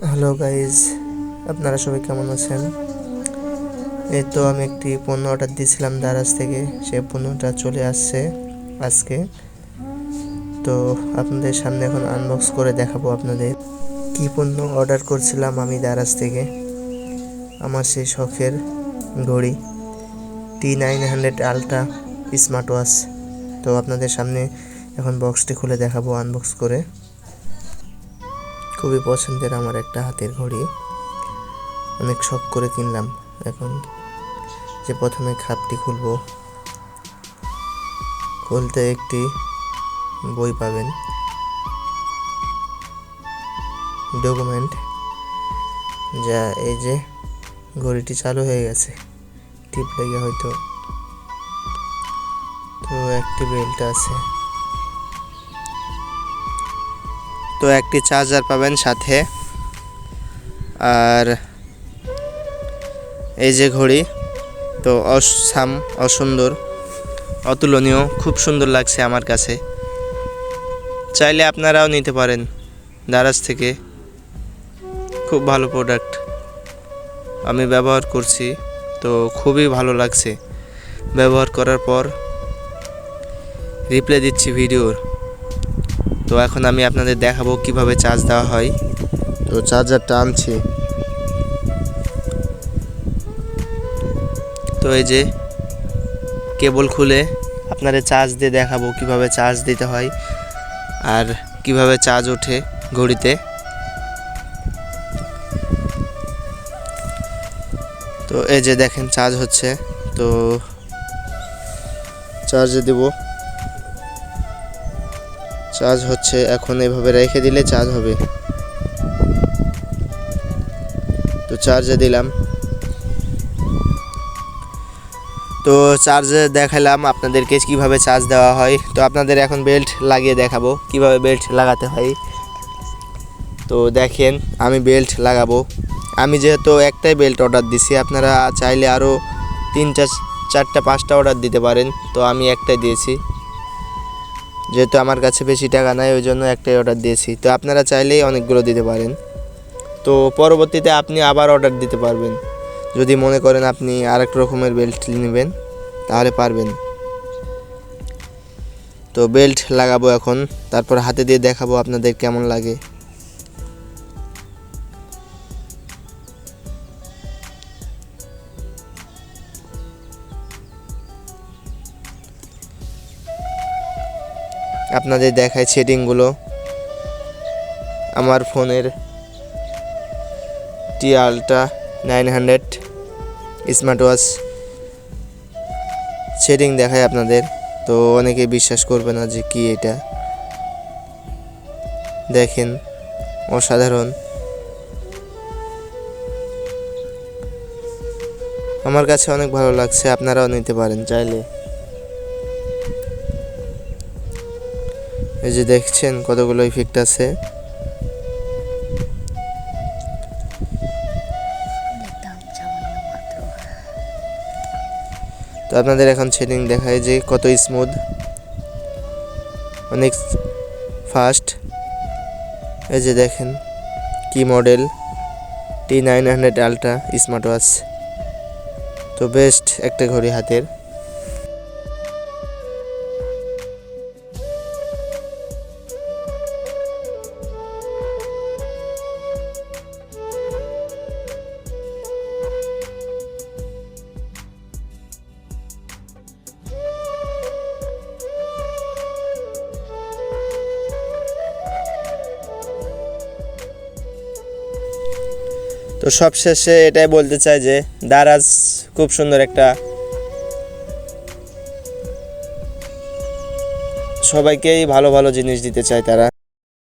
Hello guys, আপনারা সবাই কেমন আছেন? এই তো আমি একটি পণ্য অর্ডার দিয়েছিলাম দারাজ থেকে। সেই পণ্যটা চলে আসছে আজকে। তো আপনাদের সামনে এখন আনবক্স করে দেখাবো আপনাদের কি পণ্য অর্ডার করছিলাম আমি দারাজ থেকে। আমার সেই শখের ঘড়ি T900 আলট্রা স্মার্ট ওয়াচ। তো আপনাদের সামনে এখন বক্সটি খুলে দেখাবো আনবক্স করে। খুবই পছন্দের আমার একটা হাতের ঘড়ি, অনেক শখ করে কিনলাম। এখন যে প্রথমে খাপটি খুলতে একটি বই পাবেন, ডকুমেন্ট, যা এই যে ঘড়িটি চালু হয়ে গেছে, টিপ লেগে হয়তো। তো একটি বেল্ট আছে, তো একটি চার্জার পাবেন সাথে। আর এই যে ঘড়ি, তো অসুন্দর, অতুলনীয়, খুব সুন্দর লাগছে আমার কাছে। চাইলে আপনারাও নিতে পারেন দারাজ থেকে। খুব ভালো প্রোডাক্ট, আমি ব্যবহার করছি, তো খুবই ভালো লাগছে। ব্যবহার করার পর রিপ্লাই দিচ্ছি ভিডিওর। তো এখন আমি আপনাদের দেখাবো কিভাবে চার্জ দেওয়া হয়। তো চার্জারটা আনছি। তো এই যে কেবল খুলে আপনাদের চার্জ দিয়ে দেখাবো কিভাবে চার্জ দিতে হয় আর কিভাবে চার্জ ওঠে ঘড়িতে। তো এই যে দেখেন চার্জ হচ্ছে, তো চার্জে দেব। চার্জ হচ্ছে, এখন এভাবে রেখে দিলে চার্জ হবে। তো চার্জে দিলাম, তো চার্জে দেখালাম আপনাদেরকে কিভাবে চার্জ দেওয়া হয়। তো আপনাদের এখন বেল্ট লাগিয়ে দেখাবো কিভাবে বেল্ট লাগাতে হয়। তো দেখেন আমি বেল্ট লাগাবো। আমি যেহেতু একটাই বেল্ট অর্ডার দিছি, আপনারা চাইলে আরও 3টা 4টা 5টা অর্ডার দিতে পারেন। তো আমি একটাই দিয়েছি, যেহেতু আমার কাছে বেশি টাকা নাই, ওই জন্য একটাই অর্ডার দিয়েছি। তো আপনারা চাইলেই অনেকগুলো দিতে পারেন। তো পরবর্তীতে আপনি আবার অর্ডার দিতে পারবেন। যদি মনে করেন আপনি আরেক রকমের বেল্ট নেবেন, তাহলে পারবেন। তো বেল্ট লাগাবো এখন, তারপর হাতে দিয়ে দেখাবো আপনাদের কেমন লাগে। আপনাদের দেখায় সেটিংগুলো। আমার ফোনের T ultra 900 smart watch setting দেখায় আপনাদের। তো অনেকে বিশ্বাস করবে না যে কি এটা। দেখেন, অসাধারণ। আমার কাছে অনেক ভালো লাগছে, আপনারাও নিতে পারেন চাইলে। এই যে দেখছেন কতগুলো ইফেক্ট আছে। তো আপনাদের এখন সেটিং দেখায় যে কত স্মুথ, অনেক ফাস্ট। এই যে দেখেন কি model, T900 ultra smart watch. তো বেস্ট একটা ঘড়ি হাতের। তো সবশেষে এটাই বলতে চাই যে দারাজ খুব সুন্দর একটা, সবাইকেই ভালো ভালো জিনিস দিতে চায় তারা।